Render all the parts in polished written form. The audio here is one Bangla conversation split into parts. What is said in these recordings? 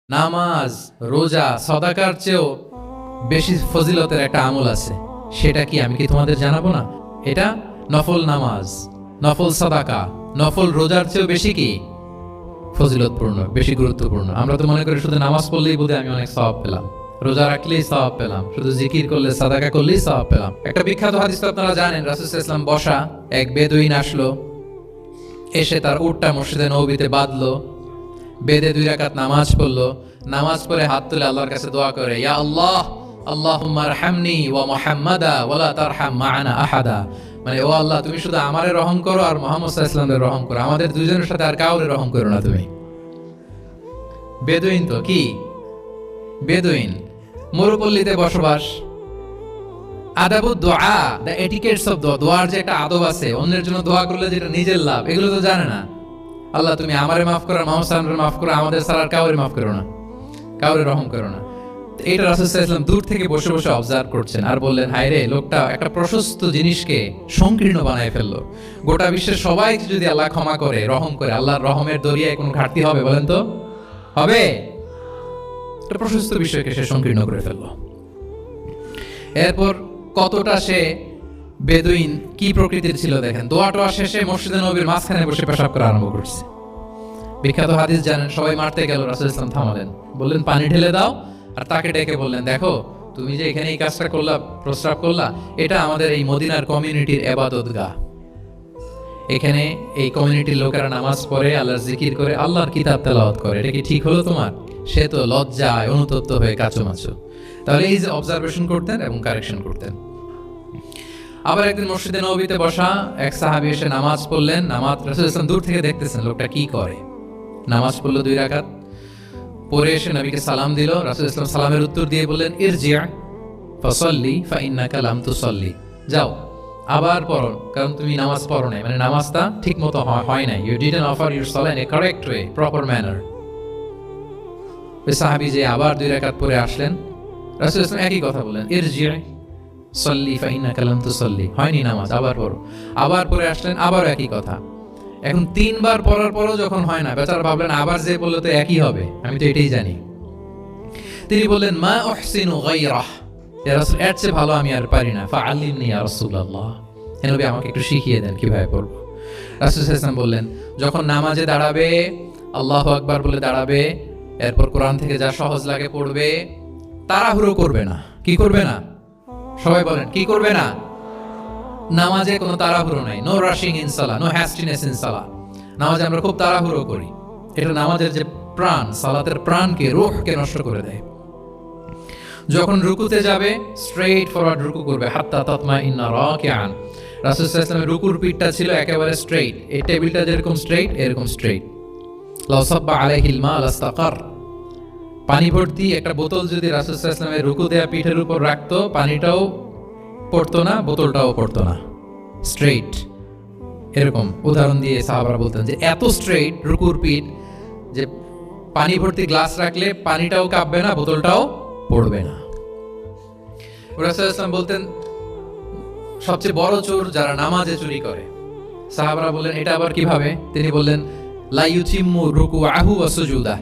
নামাজ, রোজা, সাদাকার চেয়েও বেশি ফজিলতের একটা আমল আছে। সেটা কি আমি কি তোমাদের জানাবো না? এটা নফল নামাজ, নফল সাদাকা, নফল রোজার চেয়েও বেশি কি ফজিলতপূর্ণ, বেশি গুরুত্বপূর্ণ। আমরা তো মনে করি শুধু নামাজ পড়লেই বোধহয় আমি অনেক সওয়াব পেলাম, রোজা রাখলেই সওয়াব পেলাম, শুধু জিকির করলে সাদাকা করলেই সওয়াব পেলাম। একটা বিখ্যাত হাদিস তো আপনারা জানেন, রাসূল সাল্লাল্লাহু আলাইহি ওয়াসাল্লাম বসা, এক বেদুইন আসলো, এসে তার উটটা মসজিদে নববীতে বাঁধলো, বেদে 2 রাকাত নামাজ পড়লো, নামাজ পড়ে হাত তুলে আল্লাহর কাছে দোয়া করে, ইয়া আল্লাহ আল্লাহুম্মা আরহামনি ওয়া মুহাম্মাদা ওয়া লা তারহাম মা'ানা আহাদা। মানে ও আল্লাহ, তুমি শুধু আমারে রহম করো আর মুহাম্মদ সাল্লাল্লাহু আলাইহি ওয়াসাল্লামের রহম করো, আমাদের দুইজনের সাথে আর কাউরে রহম করো না তুমি। বেদুইন তো কি, বেদুইন মরুপল্লীতে বসবাস। আদাবুদ দোয়া, দ্য এটিকেটস অফ দোয়া, দোয়ার যে একটা আদব আছে, অন্যের জন্য দোয়া করলে যেটা নিজের লাভ, এগুলো তো জানে না। আল্লাহ তুমি আমারে মাফ করো, মুহাম্মদ সাল্লাল্লাহু আলাইহি ওয়াসাল্লামকে মাফ করো, আমাদের ছাড়া আর কাউরে মাফ করো না, কাউরে রহম করো না। এটা রাসূল সাল্লাল্লাহু আলাইহি ওয়াসাল্লাম দূর থেকে বসে বসে অবজার্ভ করছেন আর বললেন, হায় রে, লোকটা একটা প্রশস্ত জিনিসকে সংকীর্ণ বানায় ফেললো। গোটা বিশ্বের সবাইকে যদি আল্লাহ ক্ষমা করে, রহম করে, আল্লাহর রহমের দরিয়ায় কোনো ঘাটতি হবে বলেন তো? হবে? একটা প্রশস্ত বিষয়কে সে সংকীর্ণ করে ফেললো। এরপর কতটা সে বেদুইন কি প্রকৃতির ছিল দেখেন। দোয়া টোয়া শেষে মসজিদে নববীর মাঝখানে বসে পেশাব করা আরম্ভ করছে। বিখ্যাত হাদিস জানেন, সবাই মারতে গেল, রাসূল সাল্লাল্লাহু আলাইহি ওয়াসাল্লাম থামালেন, বললেন পানি ঢেলে দাও, আর তাকে ডেকে বললেন, দেখো তুমি যে এখানে এই কাজটা করলা, প্রস্রাব করলা, এটা আমাদের এই মদিনার কমিউনিটির ইবাদতগাহ। এখানে এই কমিউনিটির লোকেরা নামাজ পড়ে, আল্লাহর জিকির করে, আল্লাহর কিতাব তেলাওয়াত করে, এটা কি ঠিক হলো তোমার? সে তো লজ্জায় অনুতপ্ত হয়ে কাঁচুমাচু। তাহলে এই যে অবজারভেশন করতেন এবং কারেকশন করতেন। আবার একদিন মসজিদে নববীতে বসা এক সাহাবী এসে নামাজ পড়লেন। নামাজ রাসূল সাল্লাল্লাহু আলাইহি ওয়াসাল্লাম দূর থেকে দেখতেছেন লোকটা কি করে। নামাজ পড়লো 2 রাকাত, পরে এসে নবীকে সালাম দিল। রাসূল সাল্লাল্লাহু আলাইহি ওয়াসাল্লাম সালামের উত্তর দিয়ে বললেন, ইরজি' ফাসাল্লি ফাইন্নাকা লাম তুসাল্লি, যাও আবার পড়ো, কারণ তুমি নামাজ পড়ো নাই, মানে নামাজটা ঠিকমতো হয় নাই। ইউ ডিডন্ট অফার ইউর সালাত in a correct way, proper manner. ওই সাহাবী যে আবার 2 রাকাত পরে আসলেন, রাসূল সাল্লাল্লাহু আলাইহি ওয়াসাল্লাম একই কথা বললেন, ইরজি' সাল্লি ফাইন্নাকা লাম তুসাল্লি, হয়নি নামাজ, আবার পড়ো। আবার পরে আসলেন, আবার একই কথা। এখন 3 বার পড়ার পরও যখন হয় না, বেচারা ভাবলেন আবার যে বললে তো একই হবে, আমি তো এটাই জানি। তিনি বললেন, মা উহসিনু গায়রাহ, ইয়া রাসূল, এর চেয়ে ভালো আমি আর পারি না, ফাআল্লিমনি ইয়া রাসূলুল্লাহ, হে নবী আমাকে একটু শিখিয়ে দেন কিভাবে পড়ব। রাসূল সাল্লাল্লাহু আলাইহি ওয়াসাল্লাম বললেন, যখন নামাজে দাঁড়াবে, আল্লাহু আকবার বলে দাঁড়াবে, এরপর কোরআন থেকে যা সহজ লাগে পড়বে, তাড়াহুড়ো করবে না। কি করবে না? সবাই বলেন, কি করবে না? নামাজে কোনো তাড়াহুড়ো নাই, নো রাশিং ইন সালাহ, নো হ্যাস্টিনেস ইন সালাহ। নামাজে আমরা খুব তাড়াহুড়ো করি, এটা নামাজের যে প্রাণ, সালাতের প্রাণকে, রূহকে নষ্ট করে দেয়। যখন রুকুতে যাবে, স্ট্রেইট ফরওয়ার্ড রুকু করবে, হাত্তা তাতমাইন্না রাকিআন। রাসূল সাল্লাল্লাহু আলাইহি ওয়াসাল্লামের রুকুর পিঠটা ছিল একেবারে স্ট্রেইট, এই টেবিলটা যেরকম স্ট্রেইট, এরকম স্ট্রেইট। লাউ সাব্বা আলাইহিল মা লাস্তাকার, পানি ভর্তি একটা বোতল যদি রাসূল সাল্লাল্লাহু আলাইহি ওয়াসাল্লামের রুকু দেয়া পিঠের উপর রাখতো, পানিটাও পড়তো না, বোতলটাও পড়তো না, স্ট্রেইট। এরকম উদাহরণ দিয়ে সাহাবারা বলতেন যে এত স্ট্রেইট রুকুর পিঠ যে পানি ভর্তি গ্লাস রাখলে পানিটাও কাঁপবে না, বোতলটাও পড়বে না। রাসূল সাল্লাল্লাহু আলাইহি ওয়াসাল্লাম বলতেন, সবচেয়ে বড় চোর যারা নামাজে চুরি করে। সাহাবারা বললেন, এটা আবার কিভাবে? তিনি বললেন, লা ইউতিম্মু রুকুআহু ওয়া সুজুদাহ,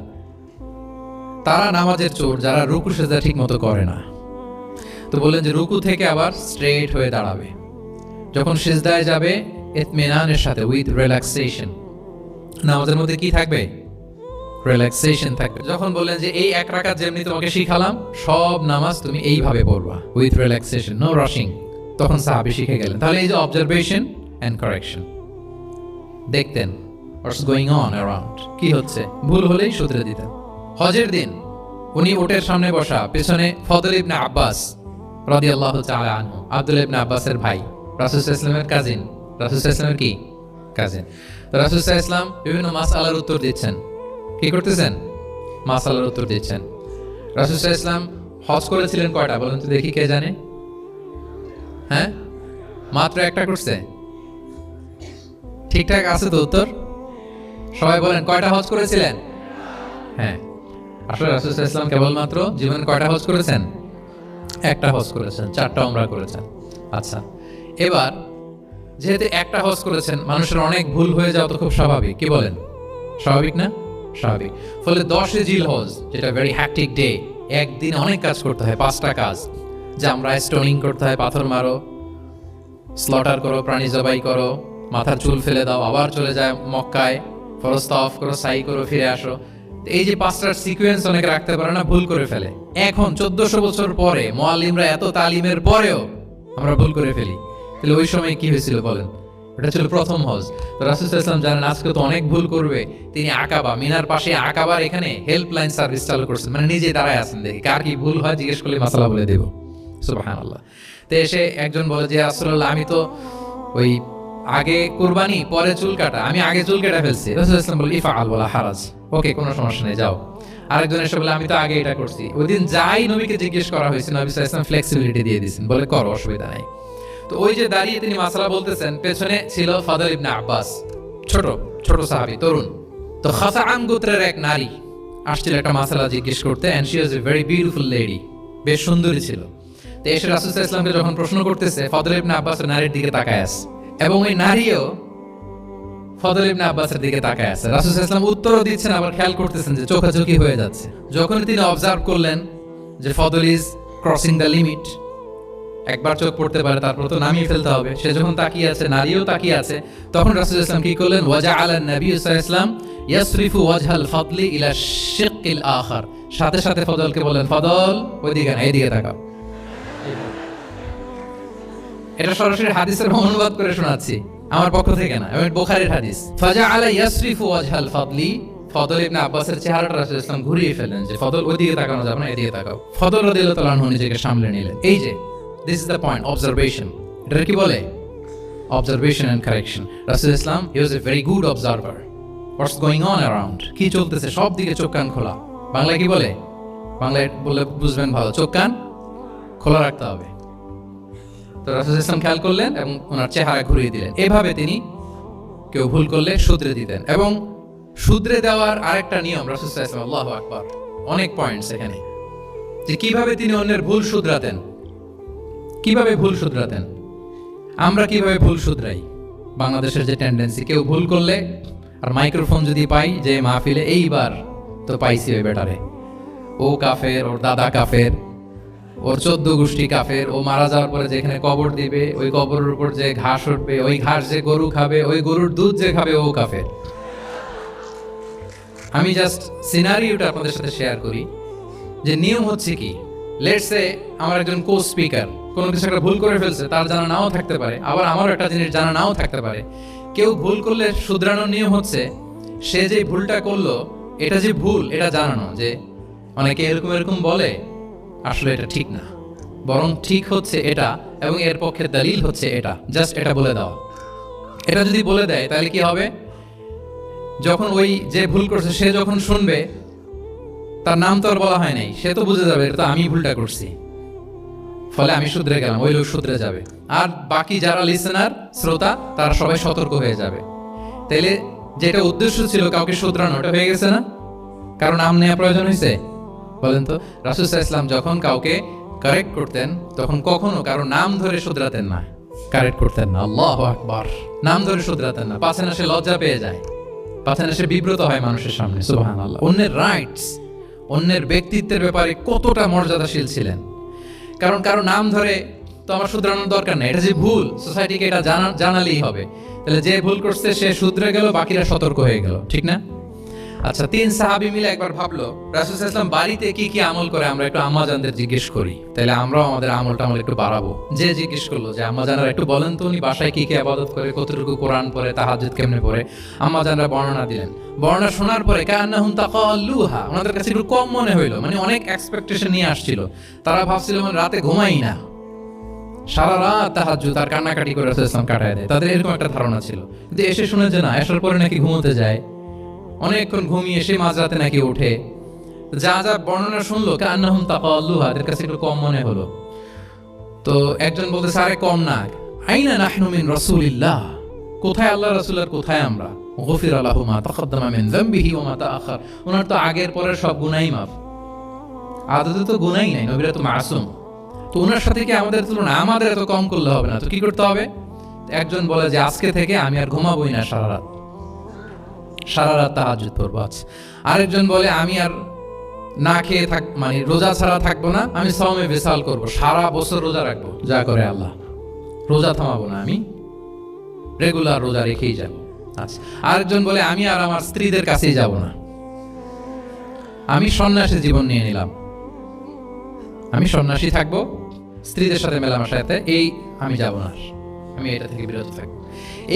তারা নামাজের চোর যারা রুকু সেজদা ঠিকমতো করে না। তো বললেন যে রুকু থেকে আবার স্ট্রেট হয়ে দাঁড়াবে, যখন সিজদায় যাবে ইতমিনানের সাথে, উইথ রিল্যাক্সেশন। নামাজের মধ্যে কি থাকবে? রিল্যাক্সেশন থাকবে। যখন বললেন যে এই 1 রাকাত যেমনি তোমাকে শিখালাম, সব নামাজ তুমি এইভাবে পড়বা, উইথ রিল্যাক্সেশন, নো রাশিং, তখন সাহাবী শিখে গেলেন। তাহলে এই যে অবজারভেশন এন্ড কারেকশন, দেখতেন হোয়াটস গোয়িং অন অ্যারাউন্ড, কি হচ্ছে, ভুল হলেই শুধরে দিতেন। হজের দিন উনি উটের সামনে বসা, পেছনে ফদল ইবনে আব্বাস রাদিয়াল্লাহু তাআলা আনহু, আব্দুল্লাহ ইবনে আব্বাসের ভাই, রাসূল সাল্লাল্লাহু আলাইহি ওয়াসাল্লামের কাজিন, রাসূল সাল্লাল্লাহু আলাইহি ওয়াসাল্লামের কি কাজিন। তো রাসূল সাল্লাল্লাহু আলাইহি ওয়াসাল্লাম বিভিন্ন মাসআলার উত্তর দিচ্ছেন। কি করতেছেন? মাসআলার উত্তর দিচ্ছেন। রাসূল সাল্লাল্লাহু আলাইহি ওয়াসাল্লাম হজ করেছিলেন কয়টা বলেন তো দেখি, কে জানে? হ্যাঁ, মাত্র একটা করছে। ঠিকঠাক আছে তো উত্তর? সবাই বলেন, কয়টা হজ করেছিলেন? হ্যাঁ, আসলে রাসূল সাল্লাল্লাহু আলাইহি ওয়াসাল্লাম কেবলমাত্র জীবনে কয়টা হজ করেছেন? একটা হজ করেছেন, 4টা উমরা করেছেন। আচ্ছা, এবার যেহেতু একটা হজ করেছেন, মানুষের অনেক ভুল হয়ে যাওয়া তো খুব স্বাভাবিক, কি বলেন? স্বাভাবিক না? স্বাভাবিক। ফলে 10 জিলহজ, যেটা ভেরি হ্যাকটিক ডে, একদিন অনেক কাজ করতে হয়, 5টা কাজ। জামরা স্টোনিং করতে হয়, পাথর মারো, স্লটার করো, প্রাণী জবাই করো, মাথার চুল ফেলে দাও, আবার চলে যায় মক্কায়, ফরজ তাওয়াফ করো, সাই করো, ফিরে আসো। এই যে 5টার সিকোয়েন্স অনেকে রাখতে পারে না, ভুল করে ফেলে। এখন 1400 বছর পরে মুআল্লিমরা এত তালিমের পরেও আমরা ভুল করে ফেলি। তাহলে ওই সময় কি হয়েছিল বলেন? এটা ছিল প্রথম হজ। তো রাসূল সাল্লাল্লাহু আলাইহি ওয়াসাল্লাম জানেন আজকে তো অনেক ভুল করবে, তিনি আকাবা, মিনার পাশে আকাবার এখানে হেল্পলাইন সার্ভিস চালু করছেন, মানে নিজে দাঁড়ায় আছেন, দেখি কার কি ভুল হয় জিজ্ঞেস করলে মাসালা বলে দেব। সুবহানাল্লাহ। তো এসে একজন বলে যে রাসূলুল্লাহ, আমি তো ওই আগে কুরবানি পরে চুল কাটা, আমি আগে চুল কেটে ফেলছি। রাসূল সাল্লাল্লাহু আলাইহি ওয়াসাল্লাম বলে ইফআল ওয়ালা হারাজ, ওকে কোনো সমস্যা নেই, যাও। আরেকজন এসে বলে আমি তো আগে এটা করছি। ওইদিন যাই নবীকে জিজ্ঞেস করা হয়েছে, নবী সাল্লাল্লাহু আলাইহি ওয়াসাল্লাম ফ্লেক্সিবিলিটি দিয়ে দিয়েছেন, বলে করো, অসুবিধা নাই। তো ওই যে দাঁড়িয়ে তিনি মাসালা বলতেছেন, পেছনে ছিল ফাদল ইবনে আব্বাস, ছোট ছোট সাহাবী, তরুণ। তো খাসাআম গোত্রের এক নারী আসছিল একটা মাসালা জিজ্ঞেস করতে, and she was a very beautiful lady, বেশ সুন্দরী ছিল। তো এসে রাসূল সাল্লাল্লাহু আলাইহি ওয়াসাল্লামকে যখন প্রশ্ন করতেছে, ফাদল ইবনে আব্বাস নারীর দিকে তাকায় আছে, এবং ওই নারীও ফাদল ইবনে আব্বাসের দিকে তাকায় আছে। রাসূল সাল্লাল্লাহু আলাইহি ওয়াসাল্লাম উত্তরও দিচ্ছেন, আবার খেয়াল করতেছেন যে চোখাচোখি হয়ে যাচ্ছে। যখন তিনি অবজার্ভ করলেন যে ফাদল ইজ ক্রসিং দ্য লিমিট, একবার চোখ পড়তে পারে, তারপর তো নামিয়ে ফেলতে হবে, সে যখন তাকিয়ে আছে, নারীও তাকিয়ে আছে, তখন রাসূল সাল্লাল্লাহু আলাইহি ওয়াসাল্লাম কি করলেন? ওয়াজআলা নবী সাল্লাল্লাহু আলাইহি ওয়াসাল্লাম ইয়াসরিফু ওয়াজহাল ফাদলি ইলা শিক্কিল আখার, সাথে সাথে ফাদলকে বলেন, ফাদল ওইদিকে না, এইদিকে তাকাও। এটা সরাসরি হাদিসের অনুবাদ করে শোনাচ্ছি, আমার পক্ষ থেকে না, এটা বুখারীর হাদিস। ফাজআলা ইয়াসরিফু ওয়াজহাল ফাদলি, ফাদল ইবনে আব্বাসের চেহারাটা রাসূল সাল্লাল্লাহু আলাইহি ওয়াসাল্লাম ঘুরিয়ে ফেললেন যে ফাদল ওইদিকে তাকানো যাবে না, এদিকে তাকাও। ফাদল রাদিয়াল্লাহু তাআলা আনহু নিজেকে সামলে নিলেন। এই যে this is the point, observation, এটা কি বলে? Observation and correction. রাসূল ইসলাম, he was a very good observer. What's going on around? কি চলতেছে সব দিকে চোখ কান খোলা। বাংলায় কি বলে? বাংলায় বলে বুঝবেন ভালো, চোখ কান খোলা রাখতে হবে। তো রাসূল ইসলাম খেয়াল করলেন এবং ওনার চেহারা ঘুরিয়ে দিলেন। এভাবে তিনি কেউ ভুল করলে শুধরে দিতেন। এবং শুধরে দেওয়ার আরেকটা নিয়ম রাসূল সাল্লাল্লাহু আলাইহি ওয়াসাল্লাম, আল্লাহু আকবার, অনেক পয়েন্টস এখানে, যে কিভাবে তিনি অন্যের ভুল শুধরাতেন। কিভাবে ভুল শুধরাতেন? আমরা কিভাবে ভুল শুধরাই? বাংলাদেশের যে টেন্ডেন্সি, কেউ ভুল করলে আর মাইক্রোফোন যদি পাই যে মাহফিলে, এইবার তো পাইছি ওই বেটারে, ও কাফের, ওর দাদা কাফের, ওর 14 গোষ্ঠী কাফের, ও মারা যাওয়ার পরে যেখানে কবর দিবে, ওই কবরের উপর যে ঘাস উঠবে, ওই ঘাস যে গরু খাবে, ওই গরুর দুধ যে খাবে, ও কাফের। আমি জাস্ট সিনারিওটা আপনাদের সাথে শেয়ার করি যে নিয়ম হচ্ছে কি। লেটস সে আমার একজন কো স্পিকার কোনো কিছু একটা ভুল করে ফেলছে, তার জানা নাও থাকতে পারে, আবার আমারও একটা জিনিস জানা নাও থাকতে পারে। কেউ ভুল করলে শুধরানোর নিয়ম হচ্ছে, সে যে ভুলটা করলো এটা যে ভুল এটা জানানো। যে অনেকে এরকম এরকম বলে, আসলে এটা ঠিক না, বরং ঠিক হচ্ছে এটা, এবং এর পক্ষে দলিল হচ্ছে এটা, জাস্ট এটা বলে দাও। এটা যদি বলে দেয় তাহলে কি হবে? যখন ওই যে ভুল করছে সে যখন শুনবে, তার নাম তো আর বলা হয় নাই, সে তো বুঝে যাবে এটা তো আমি ভুলটা করছি, ফলে আমি শুধরে গেলাম, ওই লোক শুধরে যাবে। আর বাকি যারা লিসেনার, শ্রোতা, তারা সবাই সতর্ক হয়ে যাবে। তাইলে যেটা উদ্দেশ্য ছিল কাউকে শুধরানো, ওটা হয়ে গেছে না? কারণ নাম নেওয়া প্রয়োজন হয়েছে? বলেন তো। রাসূল সাল্লাল্লাহু আলাইহি ওয়াসাল্লাম যখন কাউকে কারেক্ট করতেন, তখন কখনো কারো নাম ধরে শুধরাতেন না, কারেক্ট করতেন না। আল্লাহু আকবার। নাম ধরে শুধরাতেন না, পাছে না সে লজ্জা পেয়ে যায়, পাছে না সে বিব্রত হয় মানুষের সামনে। সুবহানাল্লাহ। অন্যের রাইটস, অন্যের ব্যক্তিত্বের ব্যাপারে কতটা মর্যাদাশীল ছিলেন। কারণ কারো নাম ধরে তো আমার শুধরানোর দরকার নেই, এটা যে ভুল, সোসাইটিকে এটা জানালেই হবে। তাহলে যে ভুল করছে সে শুধরে গেল, বাকিরা সতর্ক হয়ে গেল, ঠিক না? আচ্ছা, 3 সাহাবী মিলে একবার ভাবলো রাসূল সাল্লাল্লাহু আলাইহি ওয়াসাল্লাম বাড়িতে কি কি আমল করে, আমরা একটু আম্মাজানদের জিজ্ঞেস করি, তাহলে আমরাও আমাদের আমলটা একটু বাড়াবো। যে জিজ্ঞেস করলো যে আম্মাজানরা একটু বলেন তো উনি বাসায় কি কি ইবাদত করে, কতটুকু কোরআন পড়ে, তাহাজ্জুদ কেমনে পড়ে। আম্মাজানরা বর্ণনা দিলেন। বর্ণনা শোনার পরে কান্নাহুম তাকাল্লুহা, ওনাদের কাছে একটু কম মনে হইলো, মানে অনেক এক্সপেকটেশন নিয়ে আসছিল। তারা ভাবছিল মানে রাতে ঘুমাই না, সারা রাত তাহাজ্জুদ আর কান্নাকাটি করে রাসূল সাল্লাল্লাহু আলাইহি ওয়াসাল্লাম কাটায় দেয়, তাদের এরকম একটা ধারণা ছিল। কিন্তু এসে শুনে যে না, আসার পরে নাকি ঘুমোতে যায়, অনেকক্ষণ ঘুমিয়ে এসে মাঝরাতে নাকি ওঠে। যা যা বর্ণনা শুনলো, কান্নাহুম তাকাল্লুহা, এদের কাছে একটু কম মনে হলো। তো একজন বলতে, আরে কম না, আইনা নাহনু মিন রাসূলিল্লাহ, কোথায় আল্লাহ রাসূল আর কোথায় আমরা? গফিরা লাহু মা তাকাদ্দামা মিন যামবিহি ওয়া মা তাআখার, ওনার তো আগের পরের সব গুনাহই মাফ। আদতে তো গুনাহই নাই, নবীরা তো মাসুম। তো ওনার সাথে কি আমাদের তুলনা, আমাদের এত কম করলে হবে না, তো কি করতে হবে? একজন বলে যে আজকে থেকে আমি আর ঘুমাবোই না সারা রাত, সারা রাত তাহাজ্জুদ পড়বো। আচ্ছা, আরেকজন বলে আমি আর না খেয়ে থাক, মানে রোজা ছাড়া থাকবো না, আমি সওমে বিসাল করব, সারা বছর রোজা রাখবো, যা করে আল্লাহ, রোজা থামাবো না, আমি রেগুলার রোজা রেখেই যাব। আচ্ছা, আরেকজন বলে আমি আর আমার স্ত্রীদের কাছেই যাব না, আমি সন্ন্যাসী জীবন নিয়ে নিলাম, আমি সন্ন্যাসী থাকবো, স্ত্রীদের সাথে মেলামেশাতে এই আমি যাব না, আমি এটা থেকে বিরত থাকবো।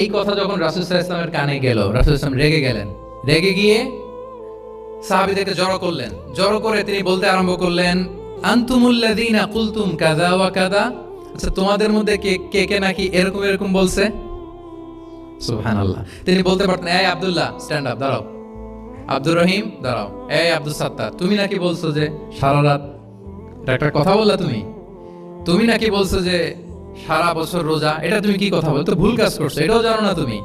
এই কথা যখন রাসূল সাল্লাল্লাহু আলাইহি ওয়াসাল্লামের কানে গেল, রাসূল সাল্লাল্লাহু আলাইহি ওয়াসাল্লাম রেগে গেলেন। রেগে গিয়ে সাহাবীদেরকে জড়ো করলেন। জড়ো করে তিনি বলতে আরম্ভ করলেন, আনতুমুল্লাযীনা কুলতুম কাযা ওয়া কাযা, আচ্ছা তোমাদের মধ্যে কে কে নাকি এরকম এরকম বলছে। সুবহানাল্লাহ। তিনি বলতে পারতেন, এই আব্দুল্লাহ স্ট্যান্ড আপ, দাঁড়াও, আব্দুর রহিম দাঁড়াও, এই আব্দুল সাত্তার তুমি নাকি বলছো যে সারা রাত, এটা একটা কথা বললা তুমি, তুমি নাকি বলছো যে সারা বছর রোজা, এটা তুমি কি কথা বলতো, ভুল কাজ করছো, এটাও জানো না তুমি,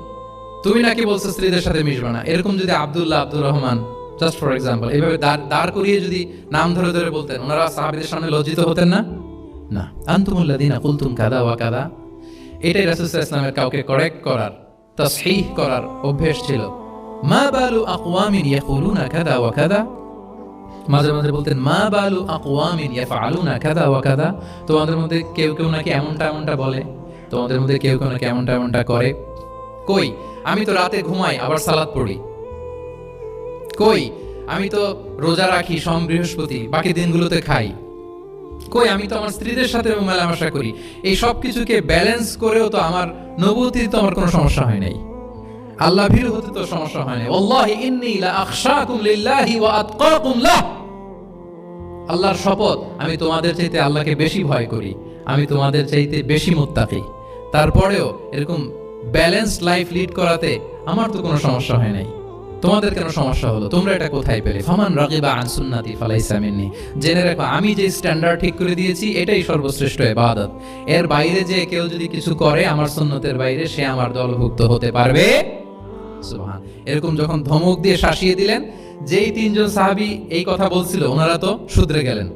তুমি নাকি বলছো স্ত্রীদের সাথে মিশবে না। এরকম যদি Abdullah, Abdur Rahman, just for example, এইভাবে দাঁড় করিয়ে যদি নাম ধরে ধরে বলতেন, ওনারা সাহাবীদের সামনে লজ্জিত হতেন না? না। আনতুমুল্লাযীনা কুলতুম কাযা ওয়া কাযা, এটাই রাসূল সাল্লাল্লাহু আলাইহি ওয়াসাল্লামের কাউকে কারেক্ট করার, তাসহিহ করার অভ্যাস ছিল। মা বালু আকওয়ামিন ইয়াকুলুনা কাযা ওয়া কাযা, মাঝে মাঝে বলতেন মা বালু আকওয়ামিন ইয়াফআলুনা কাযা ওয়া কাযা, তোমাদের মধ্যে কেউ কেউ নাকি এমনটা বলে, তোমাদের মধ্যে কেউ কেউ নাকি এমনটা করে। কই আমি তো রাতে ঘুমাই আবার সালাত পড়ি, কই আমি তো রোজা রাখি সোম বৃহস্পতি, বাকি দিনগুলোতে খাই, কই আমি তো আমার স্ত্রীদের সাথে মেলামেশা করি, এই সব কিছুকে ব্যালেন্স করেও তো আমার নবুয়তি তো আমার কোনো সমস্যা হয় নাই, আল্লাহ ভীরু হতে তো সমস্যা হয় নাই। ওয়াল্লাহি ইন্নী লা আখশাকুম লিল্লাহি ওয়া আতকাকুম লাহ, আল্লাহর শপথ আমি তোমাদের চাইতে আল্লাহকে বেশি ভয় করি, আমি তোমাদের চাইতে বেশি মুত্তাকি, তারপরেও এরকম ব্যালেন্সড লাইফ লিড করাতে আমার তো কোনো সমস্যা হয় নাই, তোমাদের কেন সমস্যা হলো, তোমরা এটা কোথায় পেলে? ফামান রাগিবা আন সুন্নতি ফালাইসা মিন্নি, জেনে রাখো আমি যে স্ট্যান্ডার্ড ঠিক করে দিয়েছি এটাই সর্বশ্রেষ্ঠ ইবাদত, এর বাইরে যে কেউ যদি কিছু করে আমার সুন্নতের বাইরে, সে আমার দলভুক্ত হতে পারবে। সুবহান। এরকম যখন ধমক দিয়ে শাসিয়ে দিলেন, যেই তিনজন সাহাবী এই কথা বলছিল ওনারা তো শুধরে গেলেন,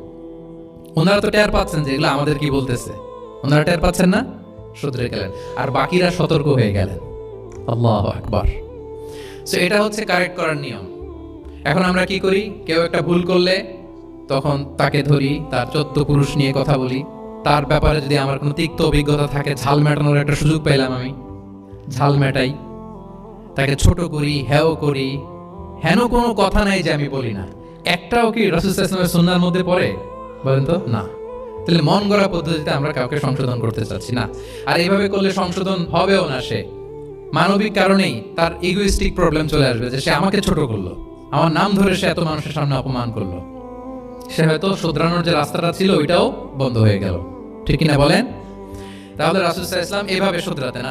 ওনারা তো টের পাচ্ছেন যে এগুলো আমাদের কি বলতেছে, ওনারা টের পাচ্ছেন না, শুধরে গেলেন, আর বাকিরা সতর্ক হয়ে গেলেন। আল্লাহু আকবার। সো এটা হচ্ছে কারেক্ট করার নিয়ম। এখন আমরা কি করি, কেউ একটা ভুল করলে তখন তাকে ধরি, তার 14 পুরুষ নিয়ে কথা বলি, তার ব্যাপারে যদি আমার কোনো তিক্ত অভিজ্ঞতা থাকে, ঝাল মেটানোর একটা সুযোগ পেলাম, আমি ঝাল মেটাই, তাকে ছোট করি, হেও করি, হেন কোনো কথা নাই যে আমি বলি না। একটাও কি রাসূল সাল্লাল্লাহু আলাইহি ওয়াসাল্লামের সুন্নাহর মধ্যে পড়ে বলেন তো? না। তাহলে মন গড়া পদ্ধতিতে আমরা কাউকে সংশোধন করতে চাচ্ছি না, আর এইভাবে করলে সংশোধন হবেও না। সে মানবিক কারণেই তার ইগোইস্টিক প্রবলেম চলে আসবে, যে সে আমাকে ছোট করলো, আমার নাম ধরে সে এত মানুষের সামনে অপমান করলো, সে হয়তো শুধরানোর যে রাস্তাটা ছিল ওইটাও বন্ধ হয়ে গেল। ঠিক কিনা বলেন? তাহলে রাসূল সাল্লাল্লাহু আলাইহি ওয়াসাল্লাম এভাবে শুধরাতেন।